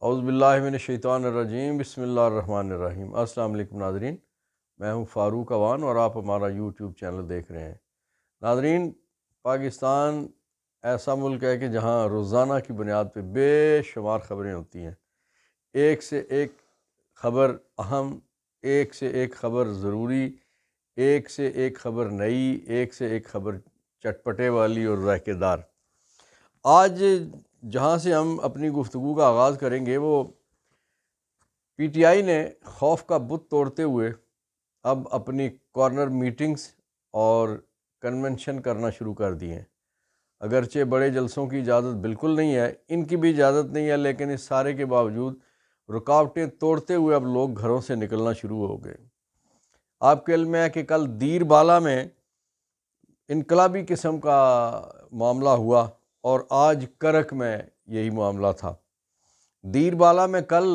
اعوذ باللہ من الشیطان الرجیم، بسم اللہ الرحمن الرحیم۔ السلام علیکم ناظرین، میں ہوں فاروق اوان اور آپ ہمارا یوٹیوب چینل دیکھ رہے ہیں۔ ناظرین، پاکستان ایسا ملک ہے کہ جہاں روزانہ کی بنیاد پہ بے شمار خبریں ہوتی ہیں، ایک سے ایک خبر اہم، ایک سے ایک خبر ضروری، ایک سے ایک خبر نئی، ایک سے ایک خبر چٹپٹے والی اور ذائقے دار۔ آج جہاں سے ہم اپنی گفتگو کا آغاز کریں گے وہ پی ٹی آئی نے خوف کا بت توڑتے ہوئے اب اپنی کارنر میٹنگز اور کنونشن کرنا شروع کر دی ہیں۔ اگرچہ بڑے جلسوں کی اجازت بالکل نہیں ہے، ان کی بھی اجازت نہیں ہے، لیکن اس سارے کے باوجود رکاوٹیں توڑتے ہوئے اب لوگ گھروں سے نکلنا شروع ہو گئے۔ آپ کے علم میں ہے کہ کل دیر بالا میں انقلابی قسم کا معاملہ ہوا اور آج کرک میں یہی معاملہ تھا۔ دیر بالا میں کل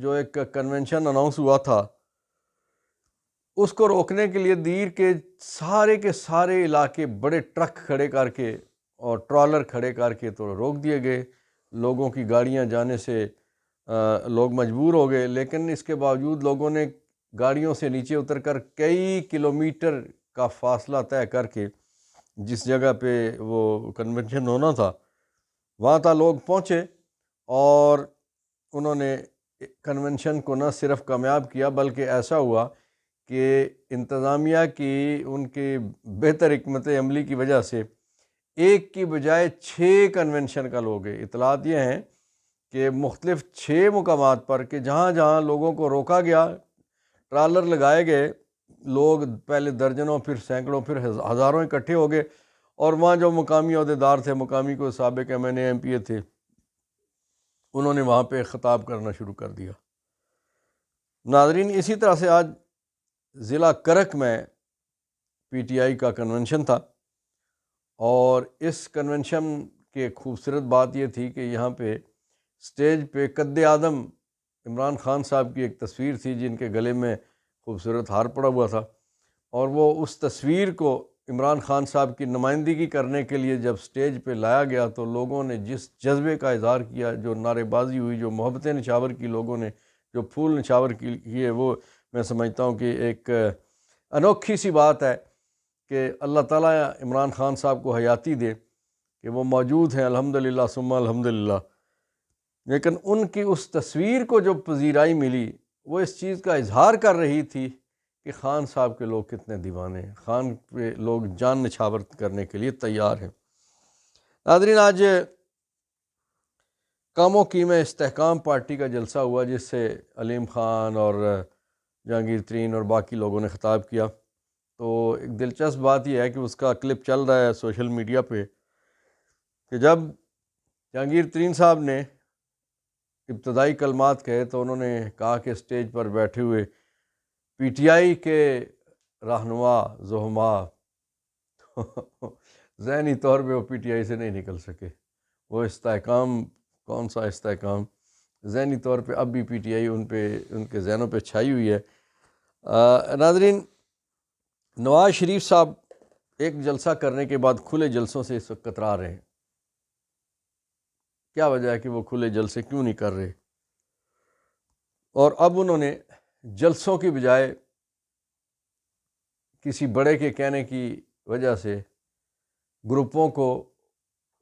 جو ایک کنونشن اناؤنس ہوا تھا، اس کو روکنے کے لیے دیر کے سارے علاقے بڑے ٹرک کھڑے کر کے اور ٹرالر کھڑے کر کے تو روک دیے گئے۔ لوگوں کی گاڑیاں جانے سے لوگ مجبور ہو گئے، لیکن اس کے باوجود لوگوں نے گاڑیوں سے نیچے اتر کر کئی کلومیٹر کا فاصلہ طے کر کے جس جگہ پہ وہ کنونشن ہونا تھا وہاں تک لوگ پہنچے، اور انہوں نے کنونشن کو نہ صرف کامیاب کیا بلکہ ایسا ہوا کہ انتظامیہ کی ان کی بہتر حکمت عملی کی وجہ سے ایک کی بجائے 6 کنونشن کل ہو گئے۔ اطلاعات یہ ہیں کہ مختلف 6 مقامات پر کہ جہاں جہاں لوگوں کو روکا گیا، ٹرالر لگائے گئے، لوگ پہلے درجنوں پھر سینکڑوں پھر ہزاروں اکٹھے ہو گئے، اور وہاں جو مقامی عہدیدار تھے، مقامی کو سابق M N A M P A تھے، انہوں نے وہاں پہ خطاب کرنا شروع کر دیا۔ ناظرین، اسی طرح سے آج ضلع کرک میں پی ٹی آئی کا کنونشن تھا، اور اس کنونشن کی خوبصورت بات یہ تھی کہ یہاں پہ سٹیج پہ قد اعظم عمران خان صاحب کی ایک تصویر تھی جن کے گلے میں خوبصورت ہار پڑا ہوا تھا، اور وہ اس تصویر کو عمران خان صاحب کی نمائندگی کرنے کے لیے جب سٹیج پہ لایا گیا تو لوگوں نے جس جذبے کا اظہار کیا، جو نعرے بازی ہوئی، جو محبتیں نچھاور کی لوگوں نے، جو پھول نچھاور کیے، وہ میں سمجھتا ہوں کہ ایک انوکھی سی بات ہے کہ اللہ تعالیٰ عمران خان صاحب کو حیاتی دے کہ وہ موجود ہیں، الحمدللہ ثم الحمدللہ۔ لیکن ان کی اس تصویر کو جو پذیرائی ملی، وہ اس چیز کا اظہار کر رہی تھی کہ خان صاحب کے لوگ کتنے دیوانے ہیں، خان پہ لوگ جان نچھاور کرنے کے لیے تیار ہیں۔ ناظرین، آج کاموں کی میں استحکام پارٹی کا جلسہ ہوا جس سے علیم خان اور جہانگیر ترین اور باقی لوگوں نے خطاب کیا۔ تو ایک دلچسپ بات یہ ہے کہ اس کا کلپ چل رہا ہے سوشل میڈیا پہ کہ جب جہانگیر ترین صاحب نے ابتدائی کلمات کہے تو انہوں نے کہا کہ اسٹیج پر بیٹھے ہوئے پی ٹی آئی کے رہنما زحما ذہنی طور پہ وہ پی ٹی آئی سے نہیں نکل سکے۔ وہ استحکام، کون سا استحکام، ذہنی طور پہ اب بھی پی ٹی آئی ان کے ذہنوں پہ چھائی ہوئی ہے۔ ناظرین، نواز شریف صاحب ایک جلسہ کرنے کے بعد کھلے جلسوں سے اس وقت کترا رہے ہیں۔ کیا وجہ ہے کہ وہ کھلے جلسے کیوں نہیں کر رہے؟ اور اب انہوں نے جلسوں کی بجائے کسی بڑے کے کہنے کی وجہ سے گروپوں کو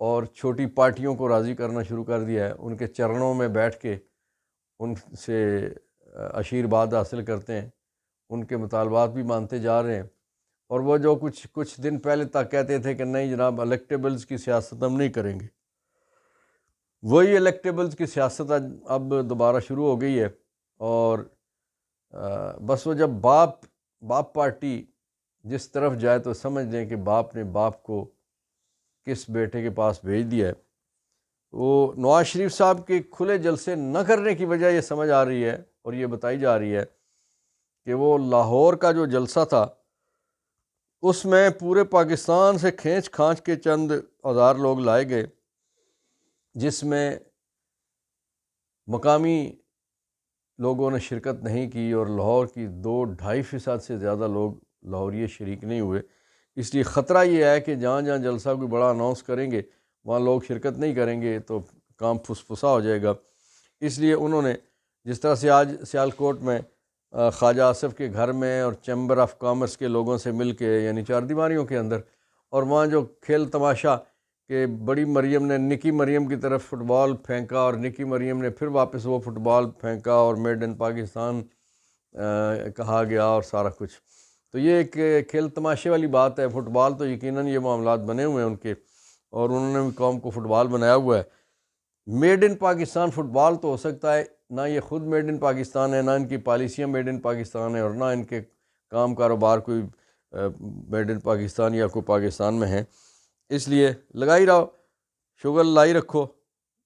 اور چھوٹی پارٹیوں کو راضی کرنا شروع کر دیا ہے۔ ان کے چرنوں میں بیٹھ کے ان سے آشیرواد حاصل کرتے ہیں، ان کے مطالبات بھی مانتے جا رہے ہیں، اور وہ جو کچھ دن پہلے تک کہتے تھے کہ نہیں جناب الیکٹیبلز کی سیاست ہم نہیں کریں گے، وہی الیکٹیبلز کی سیاست اب دوبارہ شروع ہو گئی ہے۔ اور بس وہ جب باپ پارٹی جس طرف جائے تو سمجھ لیں کہ باپ نے باپ کو کس بیٹے کے پاس بھیج دیا ہے۔ وہ نواز شریف صاحب کے کھلے جلسے نہ کرنے کی وجہ یہ سمجھ آ رہی ہے اور یہ بتائی جا رہی ہے کہ وہ لاہور کا جو جلسہ تھا اس میں پورے پاکستان سے کھینچ کھانچ کے چند ہزار لوگ لائے گئے، جس میں مقامی لوگوں نے شرکت نہیں کی، اور لاہور کی 2-2.5% سے زیادہ لوگ لاہوریے شریک نہیں ہوئے۔ اس لیے خطرہ یہ ہے کہ جہاں جہاں جلسہ کوئی بڑا اناؤنس کریں گے وہاں لوگ شرکت نہیں کریں گے تو کام پھسپھسا ہو جائے گا۔ اس لیے انہوں نے جس طرح سے آج سیالکوٹ میں خواجہ آصف کے گھر میں اور چیمبر آف کامرس کے لوگوں سے مل کے، یعنی چار دیواریوں کے اندر، اور وہاں جو کھیل تماشا کہ بڑی مریم نے نکی مریم کی طرف فٹ بال پھینکا اور نکی مریم نے پھر واپس وہ فٹ بال پھینکا اور میڈ ان پاکستان کہا گیا اور سارا کچھ. تو یہ ایک کھیل تماشے والی بات ہے. فٹ بال تو یقیناً یہ معاملات بنے ہوئے ہیں ان کے، اور انہوں نے بھی قوم کو فٹ بال بنایا ہوا ہے. میڈ ان پاکستان فٹ بال تو ہو سکتا ہے، نہ یہ خود میڈ ان پاکستان ہے، نہ ان کی پالیسیاں میڈ ان پاکستان ہے، اور نہ ان کے کام کاروبار کوئی میڈ ان پاکستان یا کوئی پاکستان میں ہے. اس لیے لگائی رہو، شغل لائی رکھو،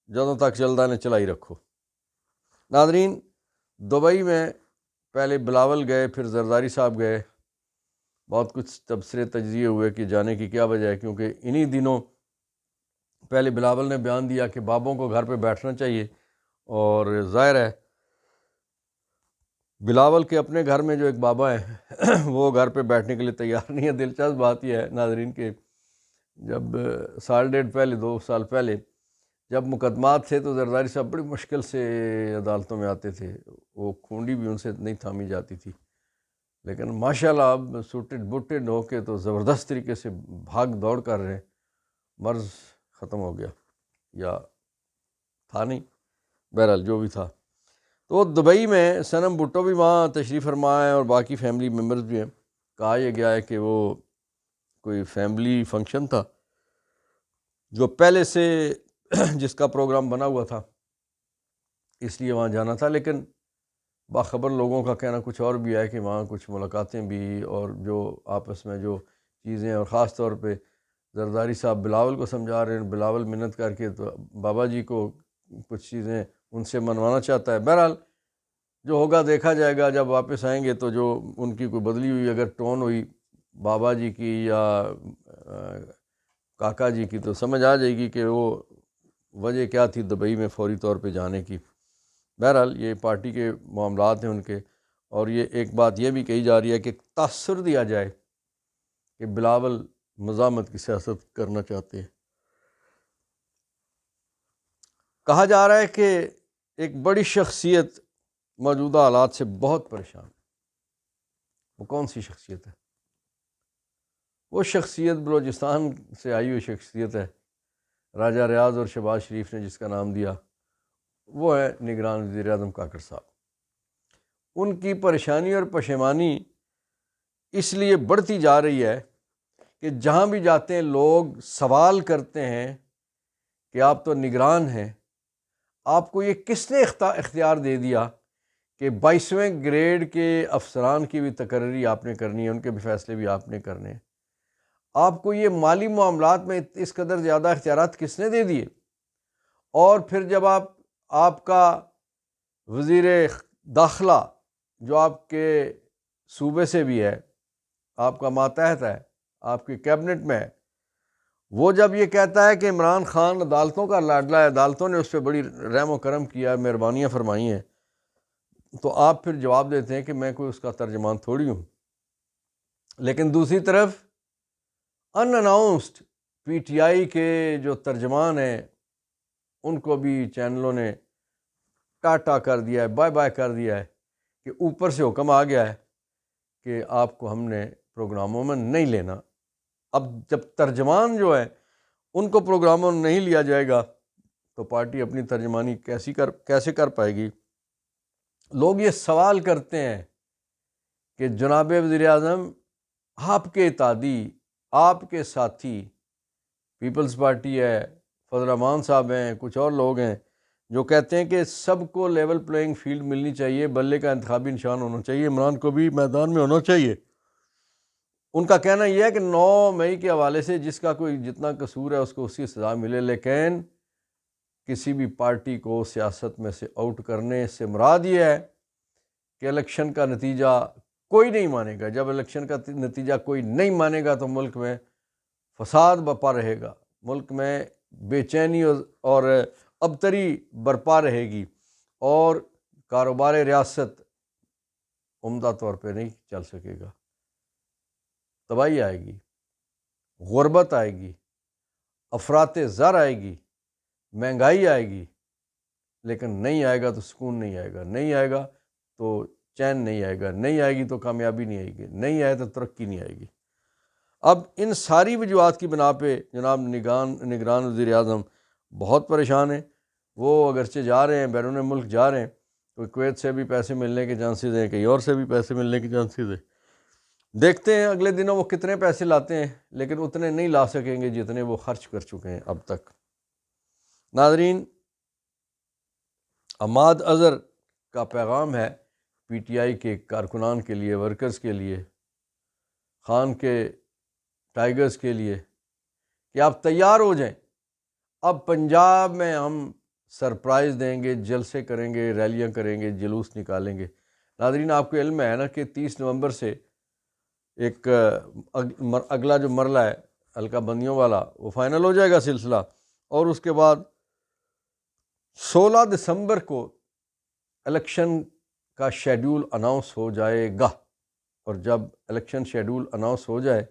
جدوں تک چلدا نے چلائی رکھو. ناظرین، دبئی میں پہلے بلاول گئے، پھر زرداری صاحب گئے. بہت کچھ تبصرے تجزیے ہوئے کہ جانے کی کیا وجہ ہے، کیونکہ انہی دنوں پہلے بلاول نے بیان دیا کہ بابوں کو گھر پہ بیٹھنا چاہیے، اور ظاہر ہے بلاول کے اپنے گھر میں جو ایک بابا ہیں وہ گھر پہ بیٹھنے کے لیے تیار نہیں ہے. دلچسپ بات یہ ہے ناظرین کہ جب سال ڈیڑھ پہلے 2 سال پہلے جب مقدمات تھے تو زرداری صاحب بڑی مشکل سے عدالتوں میں آتے تھے، وہ کھونڈی بھی ان سے نہیں تھامی جاتی تھی. لیکن ماشاءاللہ اب سوٹڈ بوٹڈ ہو کے تو زبردست طریقے سے بھاگ دوڑ کر رہے ہیں. مرض ختم ہو گیا یا تھا نہیں، بہرحال جو بھی تھا. تو دبئی میں صنم بھٹو بھی وہاں تشریف فرما ہے اور باقی فیملی ممبرز بھی ہیں. کہا یہ گیا ہے کہ وہ کوئی فیملی فنکشن تھا جو پہلے سے جس کا پروگرام بنا ہوا تھا، اس لیے وہاں جانا تھا. لیکن باخبر لوگوں کا کہنا کچھ اور بھی ہے کہ وہاں کچھ ملاقاتیں بھی اور جو آپس میں جو چیزیں، اور خاص طور پہ زرداری صاحب بلاول کو سمجھا رہے ہیں، بلاول منت کر کے تو بابا جی کو کچھ چیزیں ان سے منوانا چاہتا ہے. بہرحال جو ہوگا دیکھا جائے گا. جب واپس آئیں گے تو جو ان کی کوئی بدلی ہوئی اگر ٹون ہوئی بابا جی کی یا کاکا جی کی تو سمجھ آ جائے گی کہ وہ وجہ کیا تھی دبئی میں فوری طور پہ جانے کی. بہرحال یہ پارٹی کے معاملات ہیں ان کے. اور یہ ایک بات یہ بھی کہی جا رہی ہے کہ تاثر دیا جائے کہ بلاول مزاحمت کی سیاست کرنا چاہتے ہیں. کہا جا رہا ہے کہ ایک بڑی شخصیت موجودہ حالات سے بہت پریشان. وہ کون سی شخصیت ہے؟ وہ شخصیت بلوچستان سے آئی ہوئی شخصیت ہے، راجہ ریاض اور شہباز شریف نے جس کا نام دیا، وہ ہے نگران وزیر اعظم کاکڑ صاحب. ان کی پریشانی اور پشیمانی اس لیے بڑھتی جا رہی ہے کہ جہاں بھی جاتے ہیں لوگ سوال کرتے ہیں کہ آپ تو نگران ہیں، آپ کو یہ کس نے اختیار دے دیا کہ 22ویں گریڈ کے افسران کی بھی تقرری آپ نے کرنی ہے، ان کے بھی فیصلے بھی آپ نے کرنے ہیں. آپ کو یہ مالی معاملات میں اس قدر زیادہ اختیارات کس نے دے دیے؟ اور پھر جب آپ کا وزیر داخلہ جو آپ کے صوبے سے بھی ہے، آپ کا ماتحت ہے، آپ کی کیبنٹ میں ہے، وہ جب یہ کہتا ہے کہ عمران خان عدالتوں کا لاڈلا ہے، عدالتوں نے اس پہ بڑی رحم و کرم کیا، مہربانیاں فرمائی ہیں، تو آپ پھر جواب دیتے ہیں کہ میں کوئی اس کا ترجمان تھوڑی ہوں. لیکن دوسری طرف ان اناؤنسڈ پی ٹی آئی کے جو ترجمان ہیں ان کو بھی چینلوں نے ٹاٹا کر دیا ہے، بائے بائے کر دیا ہے کہ اوپر سے حکم آ گیا ہے کہ آپ کو ہم نے پروگراموں میں نہیں لینا. اب جب ترجمان جو ہے ان کو پروگراموں میں نہیں لیا جائے گا تو پارٹی اپنی ترجمانی کیسے کر پائے گی؟ لوگ یہ سوال کرتے ہیں کہ جناب وزیر اعظم، آپ کے اتحادی، آپ کے ساتھی، پیپلز پارٹی ہے، فضل الرحمان صاحب ہیں، کچھ اور لوگ ہیں جو کہتے ہیں کہ سب کو لیول پلینگ فیلڈ ملنی چاہیے، بلے کا انتخابی نشان ہونا چاہیے، عمران کو بھی میدان میں ہونا چاہیے. ان کا کہنا یہ ہے کہ 9 مئی کے حوالے سے جس کا کوئی جتنا قصور ہے اس کو اس کی سزا ملے، لیکن کسی بھی پارٹی کو سیاست میں سے آؤٹ کرنے سے مراد یہ ہے کہ الیکشن کا نتیجہ کوئی نہیں مانے گا. جب الیکشن کا نتیجہ کوئی نہیں مانے گا تو ملک میں فساد بپا رہے گا، ملک میں بے چینی اور ابتری برپا رہے گی، اور کاروبار ریاست عمدہ طور پہ نہیں چل سکے گا. تباہی آئے گی، غربت آئے گی، افراط زر آئے گی، مہنگائی آئے گی، لیکن نہیں آئے گا تو سکون نہیں آئے گا، نہیں آئے گا تو چین نہیں آئے گا، نہیں آئے گی تو کامیابی نہیں آئے گی، نہیں آئے تو ترقی نہیں آئے گی۔ اب ان ساری وجوہات کی بنا پہ جناب نگران وزیر اعظم بہت پریشان ہیں۔ وہ اگرچہ جا رہے ہیں، بیرون ملک جا رہے ہیں، تو کویت سے بھی پیسے ملنے کے چانسز ہیں، کہیں اور سے بھی پیسے ملنے کے چانسز ہیں۔ دیکھتے ہیں اگلے دنوں وہ کتنے پیسے لاتے ہیں، لیکن اتنے نہیں لا سکیں گے جتنے وہ خرچ کر چکے ہیں اب تک۔ ناظرین، عماد اظہر کا پیغام ہے پی ٹی آئی کے کارکنان کے لیے، ورکرز کے لیے، خان کے ٹائیگرز کے لیے، کہ آپ تیار ہو جائیں، اب پنجاب میں ہم سرپرائز دیں گے، جلسے کریں گے، ریلیاں کریں گے، جلوس نکالیں گے۔ ناظرین، آپ کو علم ہے نا کہ 30 نومبر سے ایک اگلا جو مرحلہ ہے حلقہ بندیوں والا، وہ فائنل ہو جائے گا سلسلہ، اور اس کے بعد 16 دسمبر کو الیکشن کا شیڈول اناؤنس ہو جائے گا۔ اور جب الیکشن شیڈول اناؤنس ہو جائے،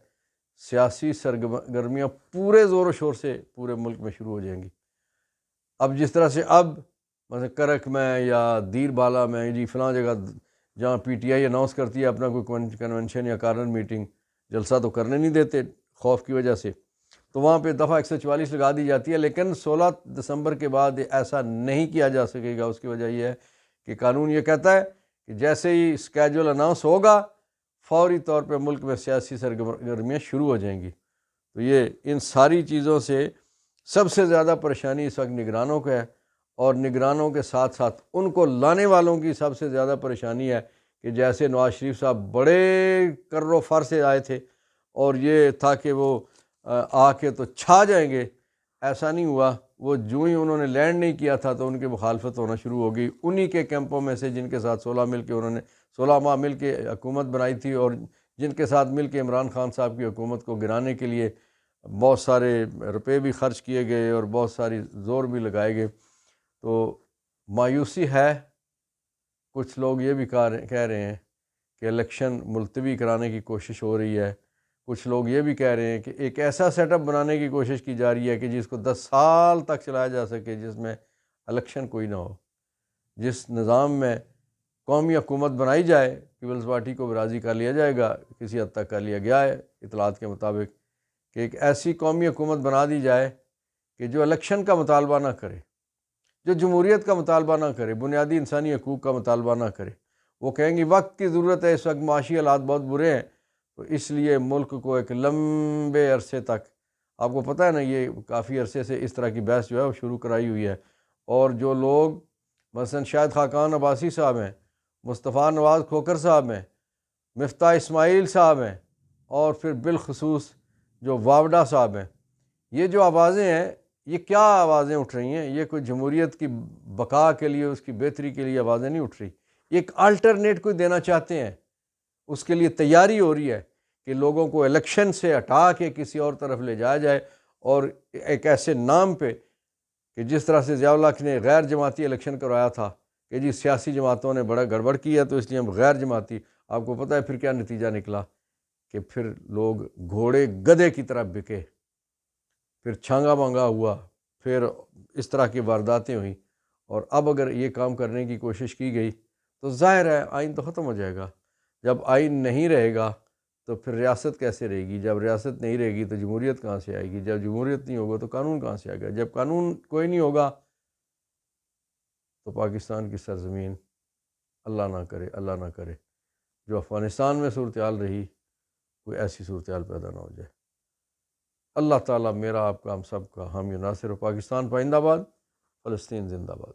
سیاسی سرگرمیاں پورے زور و شور سے پورے ملک میں شروع ہو جائیں گی۔ اب جس طرح سے اب مثلا کرک میں یا دیر بالا میں جی فلاں جگہ جہاں پی ٹی آئی اناؤنس کرتی ہے اپنا کوئی کنونشن یا کارنر میٹنگ، جلسہ تو کرنے نہیں دیتے خوف کی وجہ سے، تو وہاں پہ دفعہ 144 لگا دی جاتی ہے۔ لیکن 16 دسمبر کے بعد ایسا نہیں کیا جا سکے گا۔ اس کی وجہ یہ ہے کہ قانون یہ کہتا ہے کہ جیسے ہی اسکیجول اناؤنس ہوگا، فوری طور پہ ملک میں سیاسی سرگرمیاں شروع ہو جائیں گی۔ تو یہ ان ساری چیزوں سے سب سے زیادہ پریشانی اس وقت نگرانوں کو ہے، اور نگرانوں کے ساتھ ساتھ ان کو لانے والوں کی سب سے زیادہ پریشانی ہے کہ جیسے نواز شریف صاحب بڑے کر و فر سے آئے تھے اور یہ تھا کہ وہ آ کے تو چھا جائیں گے، ایسا نہیں ہوا۔ وہ جو ہی انہوں نے لینڈ نہیں کیا تھا تو ان کی مخالفت ہونا شروع ہو گئی، انہی کے کیمپوں میں سے جن کے ساتھ 16 ماہ مل کے حکومت بنائی تھی، اور جن کے ساتھ مل کے عمران خان صاحب کی حکومت کو گرانے کے لیے بہت سارے روپے بھی خرچ کیے گئے اور بہت ساری زور بھی لگائے گئے۔ تو مایوسی ہے، کچھ لوگ یہ بھی کہہ رہے ہیں کہ الیکشن ملتوی کرانے کی کوشش ہو رہی ہے، کچھ لوگ یہ بھی کہہ رہے ہیں کہ ایک ایسا سیٹ اپ بنانے کی کوشش کی جا رہی ہے کہ جس کو 10 سال تک چلایا جا سکے، جس میں الیکشن کوئی نہ ہو، جس نظام میں قومی حکومت بنائی جائے، پیپلز پارٹی کو بھی راضی کر لیا جائے گا، کسی حد تک کر لیا گیا ہے اطلاعات کے مطابق، کہ ایک ایسی قومی حکومت بنا دی جائے کہ جو الیکشن کا مطالبہ نہ کرے، جو جمہوریت کا مطالبہ نہ کرے، بنیادی انسانی حقوق کا مطالبہ نہ کرے۔ وہ کہیں گی وقت کی ضرورت ہے، اس وقت معاشی حالات بہت برے ہیں، تو اس لیے ملک کو ایک لمبے عرصے تک، آپ کو پتہ ہے نا یہ کافی عرصے سے اس طرح کی بحث جو ہے وہ شروع کرائی ہوئی ہے، اور جو لوگ مثلا شاہد خاقان عباسی صاحب ہیں، مصطفیٰ نواز کھوکھر صاحب ہیں، مفتاح اسماعیل صاحب ہیں، اور پھر بالخصوص جو واوڈا صاحب ہیں، یہ جو آوازیں ہیں، یہ کیا آوازیں اٹھ رہی ہیں؟ یہ کوئی جمہوریت کی بقا کے لیے، اس کی بہتری کے لیے آوازیں نہیں اٹھ رہی، یہ ایک الٹرنیٹ کوئی دینا چاہتے ہیں، اس کے لیے تیاری ہو رہی ہے کہ لوگوں کو الیکشن سے ہٹا کے کسی اور طرف لے جایا جائے، اور ایک ایسے نام پہ کہ جس طرح سے ضیاء الحق نے غیر جماعتی الیکشن کروایا تھا کہ جی سیاسی جماعتوں نے بڑا گڑبڑ کی ہے تو اس لیے ہم غیر جماعتی، آپ کو پتہ ہے پھر کیا نتیجہ نکلا کہ پھر لوگ گھوڑے گدھے کی طرح بکے، پھر چھانگا مانگا ہوا، پھر اس طرح کی وارداتیں ہوئیں، اور اب اگر یہ کام کرنے کی کوشش کی گئی تو ظاہر ہے آئین تو ختم ہو جائے گا۔ جب آئین نہیں رہے گا تو پھر ریاست کیسے رہے گی؟ جب ریاست نہیں رہے گی تو جمہوریت کہاں سے آئے گی؟ جب جمہوریت نہیں ہوگا تو قانون کہاں سے آئے گا؟ جب قانون کوئی نہیں ہوگا تو پاکستان کی سرزمین، اللہ نہ کرے اللہ نہ کرے جو افغانستان میں صورتحال رہی، کوئی ایسی صورتحال پیدا نہ ہو جائے۔ اللہ تعالیٰ میرا آپ کا ہم سب کا حامی و ناصر ہو۔ پاکستان پائندہ باد، فلسطین زندہ باد۔